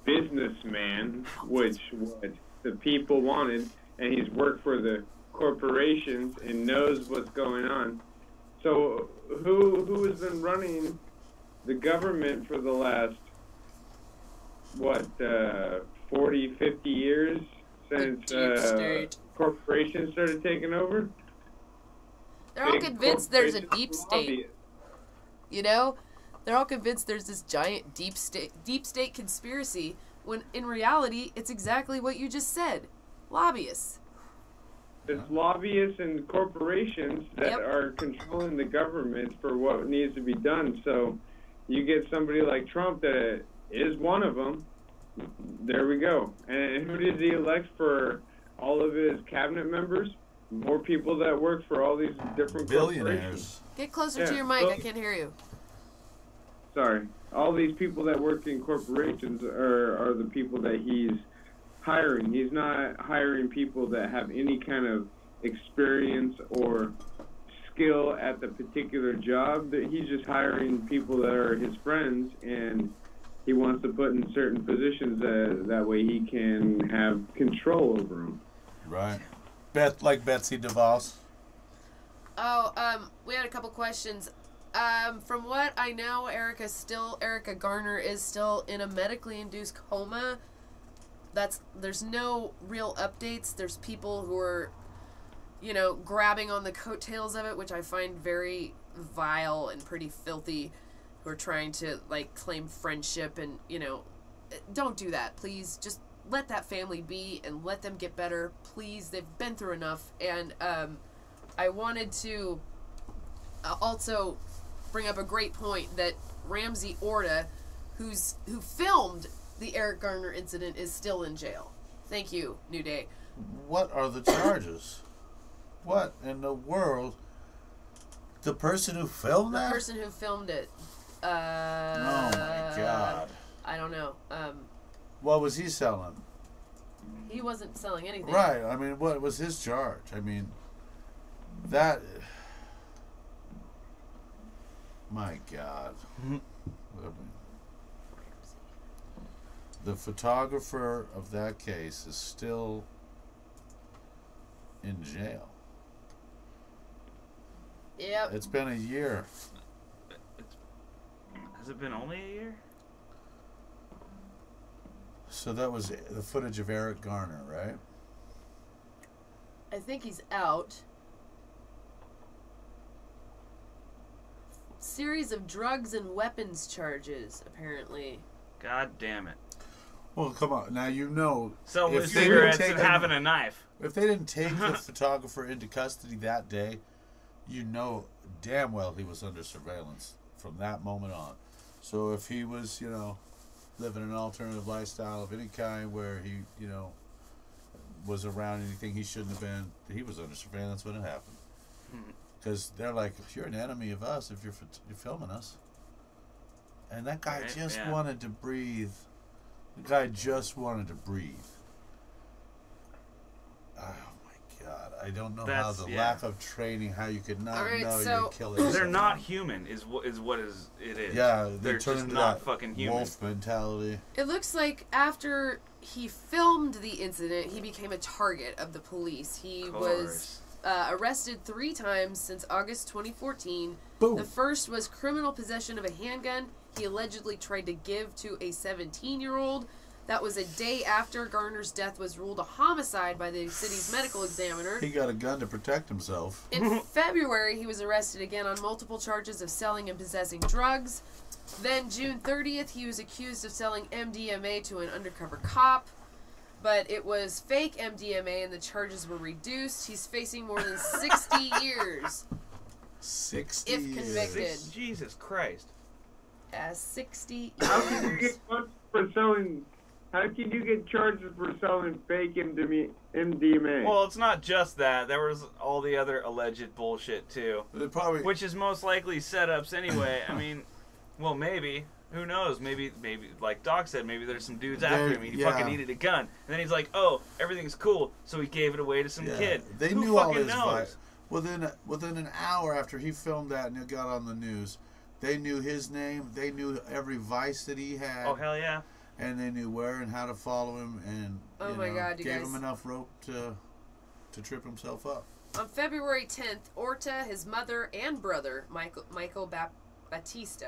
businessman, which what the people wanted, and he's worked for the corporations and knows what's going on. So who has been running the government for the last 40, 50 years since deep state. corporations started taking over? they're all Big convinced there's a corporations deep lobby state. it. They're all convinced there's this giant deep state conspiracy, when in reality, it's exactly what you just said. Lobbyists. It's lobbyists and corporations that Yep. are controlling the government for what needs to be done. So you get somebody like Trump that is one of them. There we go. And who did he elect for all of his cabinet members? More people that work for all these different corporations. Billionaires. Get closer to Yeah, your mic. well- I can't hear you. Sorry. All these people that work in corporations are the people that he's hiring. He's not hiring people that have any kind of experience or skill at the particular job. That he's just hiring people that are his friends, and he wants to put in certain positions that way he can have control over them. Right. Like Betsy DeVos. Oh, we had a couple questions. From what I know, Erica Garner is still in a medically induced coma. There's no real updates. There's people who are, grabbing on the coattails of it, which I find very vile and pretty filthy, who are trying to, claim friendship and, don't do that, please. Just let that family be and let them get better, please. They've been through enough. And, I wanted to also bring up a great point that Ramsey Orta, who filmed the Eric Garner incident, is still in jail. Thank you, New Day. What are the charges? What in the world? The person who filmed that? The person who filmed it. Oh my God. I don't know. What was he selling? He wasn't selling anything. Right. I mean, what was his charge? I mean, that... My God. The photographer of that case is still in jail. Yep. It's been a year. Has it been only a year? So that was the footage of Eric Garner, right? I think he's out. Series of drugs and weapons charges, apparently. God damn it. Well, come on. Now, Selling if they cigarettes didn't and take having a knife. If they didn't take the photographer into custody that day, damn well he was under surveillance from that moment on. So if he was, living an alternative lifestyle of any kind where he, was around anything he shouldn't have been, he was under surveillance when it happened. Because they're like, you're an enemy of us if you're filming us. And that guy wanted to breathe. The guy just wanted to breathe. Oh my God! I don't know how the lack of training, how you could not know you're killing. They're not human. Is what it is. Yeah, they're turn just into not that fucking human. Wolf mentality. It looks like after he filmed the incident, he became a target of the police. He was arrested 3 times since August 2014. Boom. The first was criminal possession of a handgun he allegedly tried to give to a 17-year-old. That was a day after Garner's death was ruled a homicide by the city's medical examiner. He got a gun to protect himself. In February, he was arrested again on multiple charges of selling and possessing drugs. Then June 30th, he was accused of selling MDMA to an undercover cop. But it was fake MDMA and the charges were reduced. He's facing more than 60 years. 60 if years. convicted. Jesus Christ. 60 How can you years. get charged for selling? How can you get charged for selling fake MDMA? Well, it's not just that. There was all the other alleged bullshit too, which is most likely setups anyway. I mean, well, maybe. Who knows? Maybe, like Doc said, maybe there's some dudes after him. He fucking needed a gun, and then he's like, "Oh, everything's cool," so he gave it away to some kid. They Who knew all fucking his knows? Within an hour after he filmed that and it got on the news, they knew his name. They knew every vice that he had. Oh hell yeah! And they knew where and how to follow him, and gave him enough rope to trip himself up. On February 10th, Orta, his mother, and brother, Michael Batista,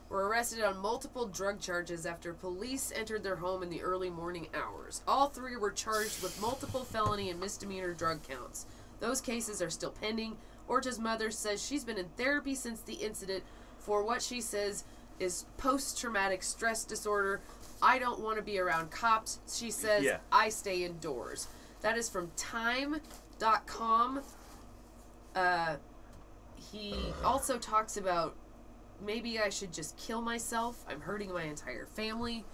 were arrested on multiple drug charges after police entered their home in the early morning hours. All 3 were charged with multiple felony and misdemeanor drug counts. Those cases are still pending. Orta's mother says she's been in therapy since the incident for what she says is post-traumatic stress disorder. I don't want to be around cops. She says, I stay indoors. That is from Time.com. He also talks about, maybe I should just kill myself. I'm hurting my entire family.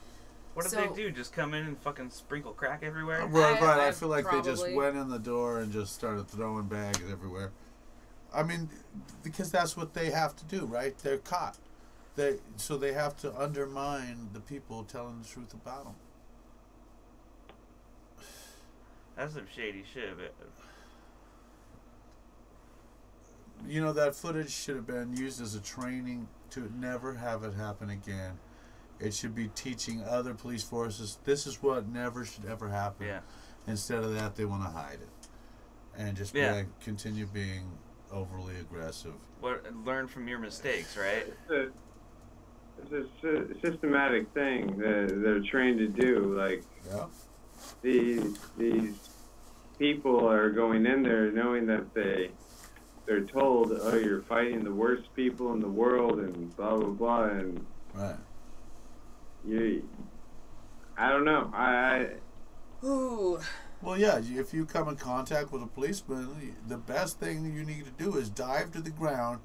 What did they do? Just come in and fucking sprinkle crack everywhere? Right. I feel like they just went in the door and just started throwing bags everywhere. I mean, because that's what they have to do, right? They're caught. So they have to undermine the people telling the truth about them. That's some shady shit. You know, that footage should have been used as a training to never have it happen again. It should be teaching other police forces, this is what never should ever happen. Yeah. Instead of that, they want to hide it. And just continue being overly aggressive. Learn from your mistakes, right? It's a systematic thing that they're trained to do. Like, these people are going in there knowing that they're told, oh, you're fighting the worst people in the world and blah, blah, blah. And I don't know. Ooh. Well, yeah, if you come in contact with a policeman, the best thing you need to do is dive to the ground,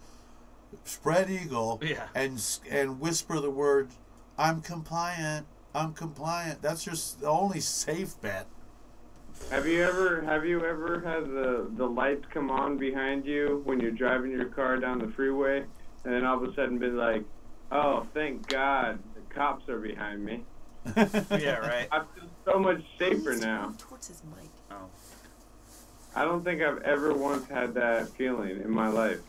spread eagle, and whisper the word, I'm compliant, I'm compliant. That's just the only safe bet. Have you ever had the lights come on behind you when you're driving your car down the freeway, and then all of a sudden been like, oh, thank God, the cops are behind me. Yeah, right. I feel so much safer now. Towards his mic. Oh. I don't think I've ever once had that feeling in my life.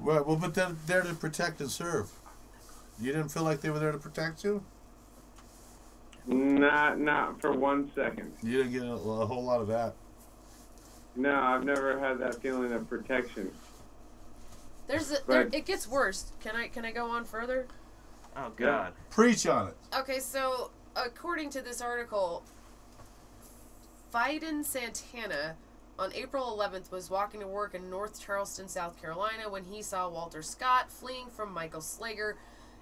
Well, but they're there to protect and serve. You didn't feel like they were there to protect you? Not for 1 second. You didn't get a whole lot of that. No, I've never had that feeling of protection. It gets worse. Can I go on further? Oh, God. Preach on it. Okay, so according to this article, Fiden Santana on April 11th was walking to work in North Charleston, South Carolina, when he saw Walter Scott fleeing from Michael Slager,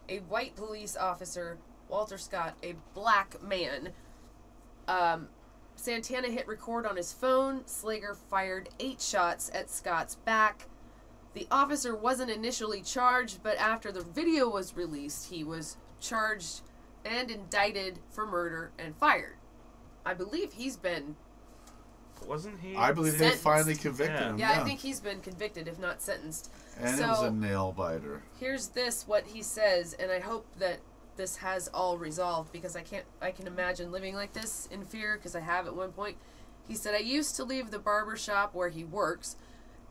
a white police officer, Walter Scott, a black man. Santana hit record on his phone. Slager fired 8 shots at Scott's back. The officer wasn't initially charged, but after the video was released, he was charged and indicted for murder and fired. I believe he's been... Wasn't he? I believe they finally convicted him. Yeah, I think he's been convicted, if not sentenced. And it was a nail biter. Here's what he says, and I hope that this has all resolved, because I can imagine living like this in fear, because I have at one point. He said, I used to leave the barber shop where he works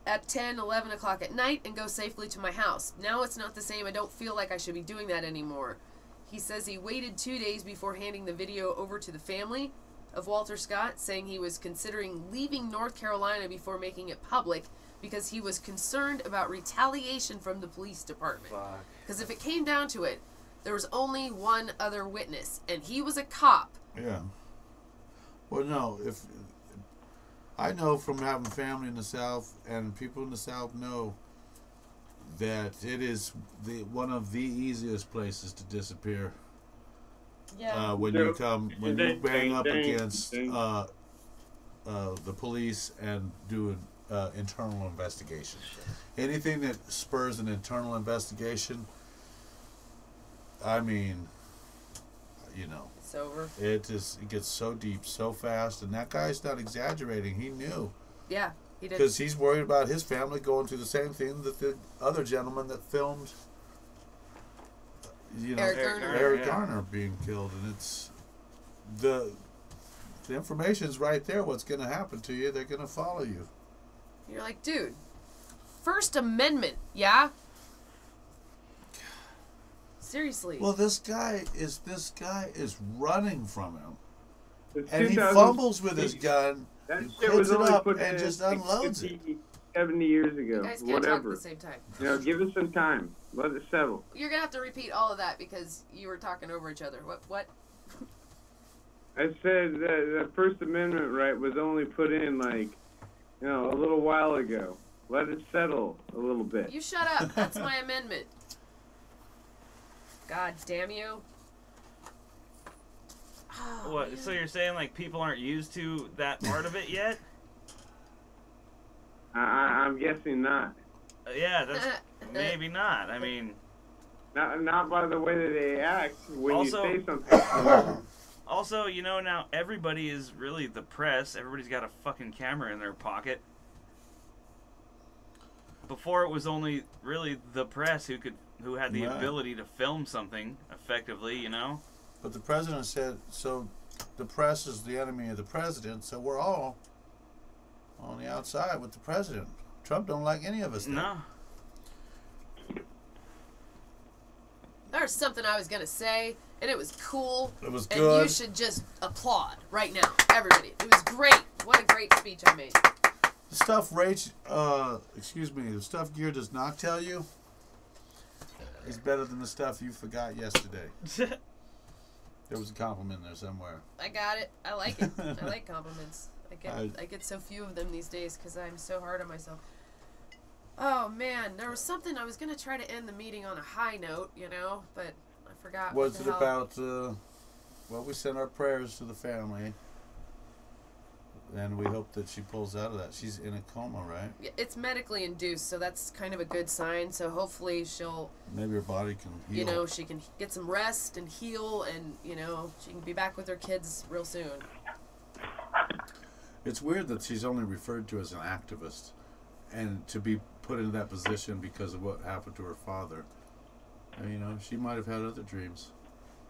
at 10, 11 o'clock at night and go safely to my house. Now it's not the same. I don't feel like I should be doing that anymore. He says he waited 2 days before handing the video over to the family of Walter Scott, saying he was considering leaving North Carolina before making it public because he was concerned about retaliation from the police department. Because if it came down to it, there was only one other witness, and he was a cop. Yeah. Well, no, I know from having family in the South, and people in the South know that it is one of the easiest places to disappear. Yeah. When you bang up against the police and do an internal investigation. Anything that spurs an internal investigation, I mean, you know. It's over. It gets so deep so fast, and that guy's not exaggerating. He knew. Yeah, he did. Because he's worried about his family going through the same thing that the other gentleman that filmed, Eric Garner being killed, and it's the information's right there. What's going to happen to you? They're going to follow you. You're like, dude, First Amendment, yeah. Seriously. Well, this guy is running from him, and he fumbles with his gun, and puts it up, and just unloads it. 70 years ago, you guys can't whatever. talk at the same time. Give us some time. Let it settle. You're gonna have to repeat all of that because you were talking over each other. What? I said that the First Amendment right was only put in a little while ago. Let it settle a little bit. You shut up. That's my amendment. God damn you. Oh, what? man. So you're saying people aren't used to that part of it yet? I'm guessing not. Yeah, that's maybe not. I mean, not by the way that they act when you say something. Also, now everybody is really the press. Everybody's got a fucking camera in their pocket. Before it was only really the press who had the ability to film something effectively, But the president said, so the press is the enemy of the president, so we're all on the outside with the president. Trump don't like any of us. No. There's something I was going to say, and it was cool. It was and good. you should just applaud right now, everybody. It was great. What a great speech I made. The stuff the stuff Gear does not tell you is better than the stuff you forgot yesterday. There was a compliment there somewhere. I got it. I like it. I like compliments. I get so few of them these days because I'm so hard on myself. Oh, man. There was something I was going to try to end the meeting on a high note, but I forgot. What's it about? Well, we send our prayers to the family. And we hope that she pulls out of that. She's in a coma, right? Yeah, it's medically induced, so that's kind of a good sign. So hopefully she'll... Maybe her body can heal. She can get some rest and heal, and, she can be back with her kids real soon. It's weird that she's only referred to as an activist. And to be put into that position because of what happened to her father. And, she might have had other dreams.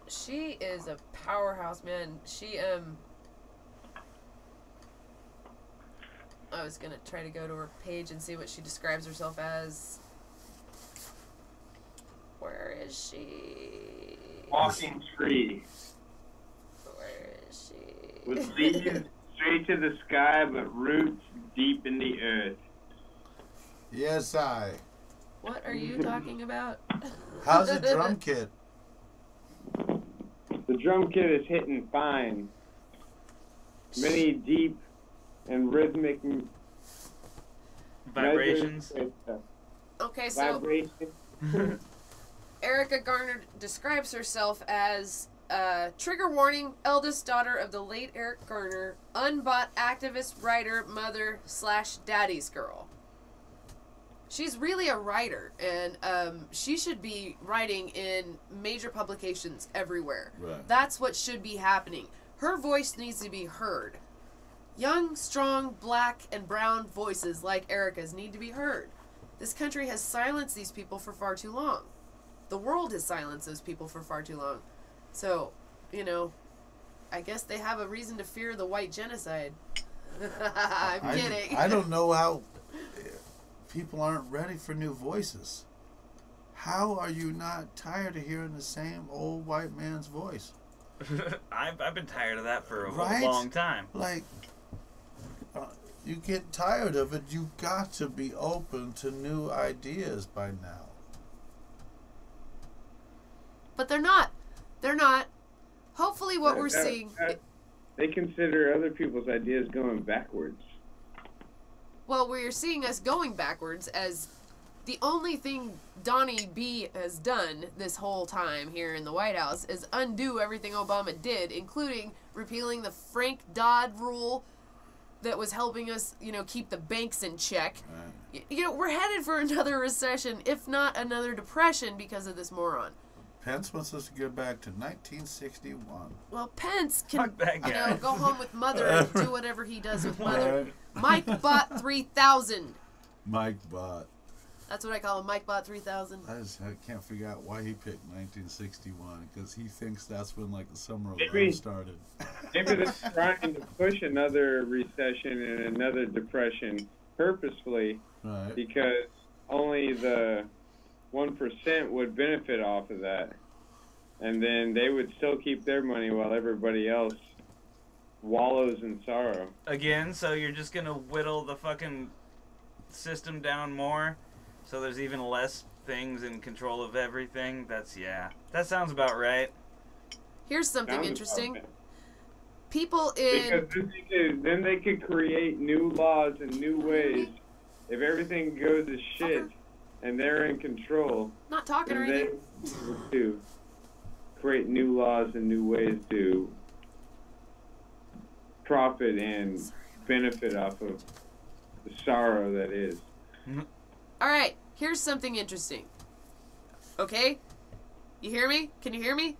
She is a powerhouse, man. I was going to try to go to her page and see what she describes herself as. Where is she? Walking tree. Where is she? With leaves straight to the sky, but roots deep in the earth. Yes, I. What are you talking about? How's the drum kit? The drum kit is hitting fine. Many deep and rhythmic vibrations. Okay, so Erica Garner describes herself as trigger warning, eldest daughter of the late Eric Garner, unbought activist, writer, mother / daddy's girl. She's really a writer, and she should be writing in major publications everywhere. Right. That's what should be happening. Her voice needs to be heard. Young, strong, black, and brown voices like Erica's need to be heard. This country has silenced these people for far too long. The world has silenced those people for far too long. So, I guess they have a reason to fear the white genocide. I'm kidding. I don't know how people aren't ready for new voices. How are you not tired of hearing the same old white man's voice? I've been tired of that for a Right? long time. Like, you get tired of it. You got to be open to new ideas by now. But they're not. They're not. Hopefully what we're seeing... They consider other people's ideas going backwards. Well, we're seeing us going backwards as the only thing Donnie B has done this whole time here in the White House is undo everything Obama did, including repealing the Frank Dodd rule that was helping us, keep the banks in check. Right. We're headed for another recession, if not another depression, because of this moron. Pence wants us to go back to 1961. Well, Pence can, Fuck that guy. go home with Mother and do whatever he does with Mother. Mike Bot 3000. Mike Bot. That's what I call him, Mike Bot 3000. I can't figure out why he picked 1961, because he thinks that's when, the summer of Maybe- love started. Maybe they're trying to push another recession and another depression purposefully Right. because only the 1% would benefit off of that. And then they would still keep their money while everybody else wallows in sorrow. Again, so you're just gonna whittle the fucking system down more, so there's even less things in control of everything. That sounds about right. Here's something Sounds interesting. about it. People in... Because then they could create new laws and new ways. If everything goes to shit and they're in control, Not talking or then they anything. would to create new laws and new ways to profit and benefit off of the sorrow that is. All right, here's something interesting. Okay? You hear me? Can you hear me?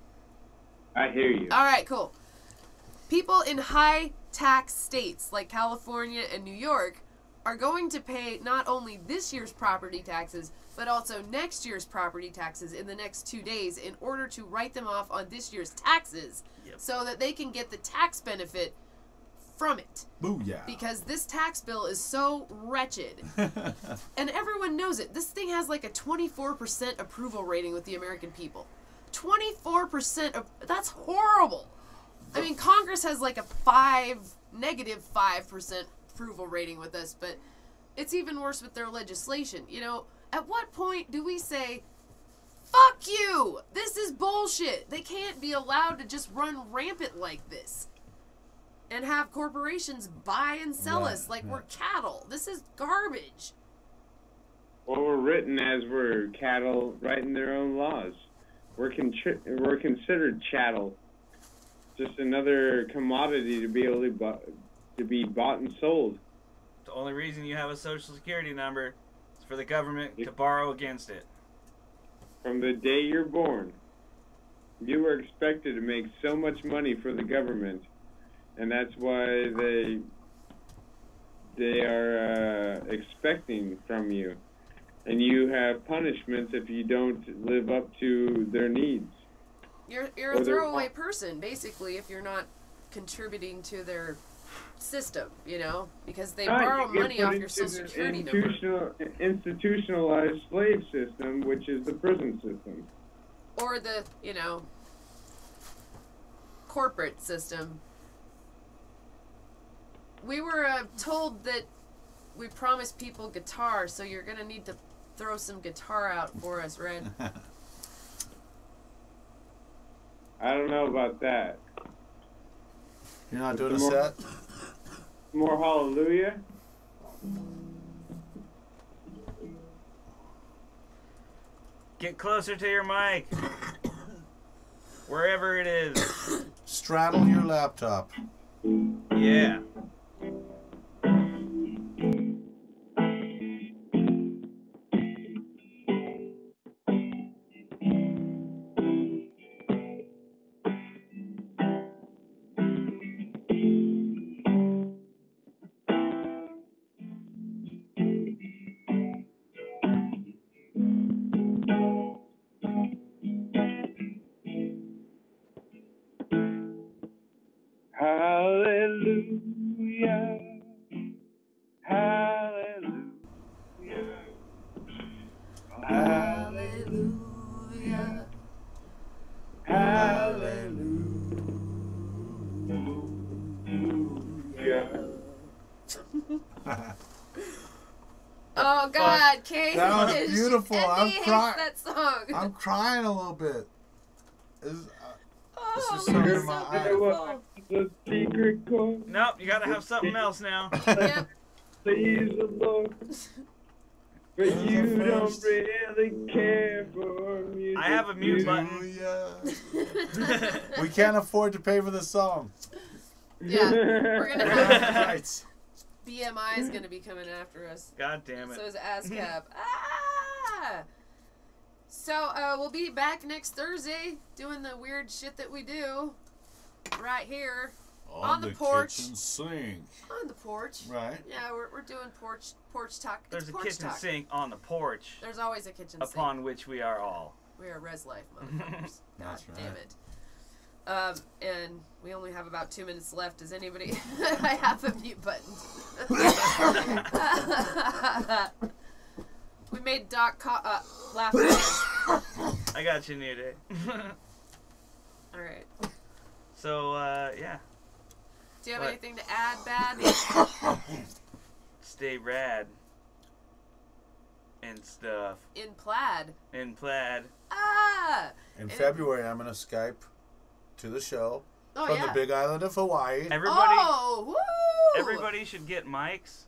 I hear you. All right, cool. People in high tax states like California and New York are going to pay not only this year's property taxes, but also next year's property taxes in the next 2 days in order to write them off on this year's taxes so that they can get the tax benefit from it. Booyah. Because this tax bill is so wretched. And everyone knows it. This thing has like a 24% approval rating with the American people. 24%. That's horrible. I mean, Congress has like a negative 5% approval rating with us, but it's even worse with their legislation. You know, at what point do we say, fuck you! This is bullshit! They can't be allowed to just run rampant like this and have corporations buy and sell us like we're cattle. This is garbage. Well, we're written as we're cattle writing their own laws. We're considered chattel. Just another commodity to be able to be bought and sold. The only reason you have a social security number is for the government to borrow against it. From the day you're born, you were expected to make so much money for the government, and that's why they are expecting from you. And you have punishments if you don't live up to their needs. You're a throwaway person, basically, if you're not contributing to their system, you know, because they borrow money off your social security number. Institutionalized slave system, which is the prison system. Or the, you know, corporate system. We were told that we promised people guitar, so you're going to need to throw some guitar out for us, Red. I don't know about that. You're not doing a set? More hallelujah? Get closer to your mic. Wherever it is. Straddle your laptop. Yeah. Hallelujah. Hallelujah. Hallelujah. Oh God, Kate! That was beautiful. I'm crying. That song. I'm crying a little bit. This is Oh, something you're in my so eye. beautiful. The secret chord. Nope, you gotta have something else now. Yep. Please the Lord. But you don't really care for music. I have a mute button. Hallelujah. We can't afford to pay for the song. Yeah, we're gonna have Right. BMI is gonna be coming after us. God damn it. So is ASCAP. So we'll be back next Thursday doing the weird shit that we do right here on the porch. Kitchen sink. On the porch. Right. Yeah, we're doing porch talk. There's It's a porch kitchen talk. sink on the porch There's always a kitchen sink. upon which we are all. We are res life, motherfuckers. God That's damn right. it. And we only have about 2 minutes left. Does anybody? I have a mute button. We made Doc laugh. I got you muted. All right. So, yeah. Do you have What? anything to add, Bad? Stay rad. And stuff. In plaid. In plaid. Ah! In February, I'm going to Skype to the show Oh, from yeah. the big island of Hawaii. Oh, woo! Everybody should get mics.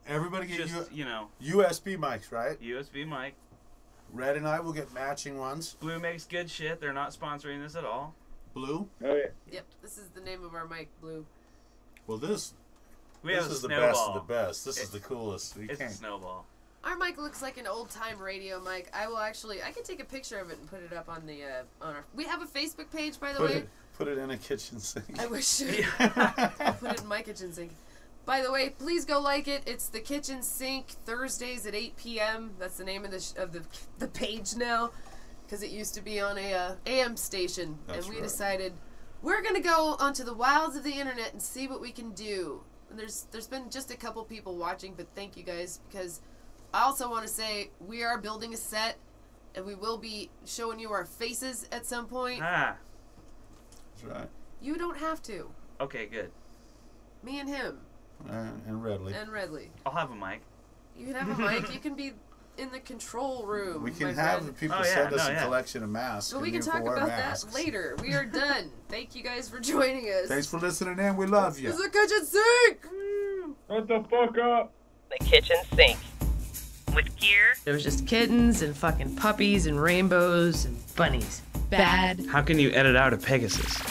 Everybody get Just, you know, USB mics, right? USB mic. Red and I will get matching ones. Blue makes good shit. They're not sponsoring this at all. Blue? Oh, yeah. Yep, this is the name of our mic, Blue. Well, this We have a is the snowball. best of the best. This is the coolest. You It's a can't. snowball. Our mic looks like an old-time radio mic. I can take a picture of it and put it up on the on our. We have a Facebook page, by the way. Put it in a kitchen sink. I wish. I'll put it in my kitchen sink. By the way, please go like it. It's The Kitchen Sink, Thursdays at 8 p.m. That's the name of the page now, because it used to be on a AM station. That's and we right. decided we're going to go onto the wilds of the internet and see what we can do. And there's been just a couple people watching, but thank you guys, because I also want to say we are building a set, and we will be showing you our faces at some point. Ah. That's right. You don't have to. Okay, good. Me and him. And Redley. And Redley. I'll have a mic. You can have a mic. You can be in the control room. We can my have friend. people send us a collection of masks. But we and can you talk wear about masks. that later. We are done. Thank you guys for joining us. Thanks for listening in. We love you. This is The Kitchen Sink! Shut the fuck up. The Kitchen Sink. With gear. There was just kittens and fucking puppies and rainbows and bunnies. Bad. How can you edit out a Pegasus?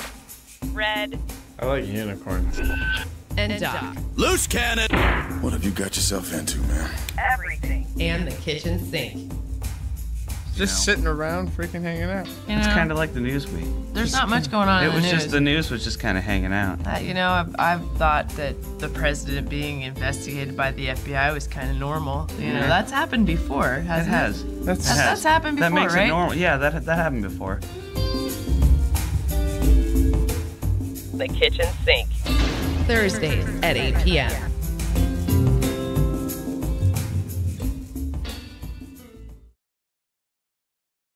Red. I like unicorns. And Doc. Loose cannon! What have you got yourself into, man? Everything. And The Kitchen Sink. Just sitting around freaking hanging out. You know, It's kind of like the Newsweek. there's not much going on in the news. The news was just kind of hanging out. You know, I've thought that the president being investigated by the FBI was kind of normal. You know, that's happened before, hasn't it? It has. That's happened before, That makes right? it normal. Yeah, that happened before. The Kitchen Sink. Thursdays at 8 p.m.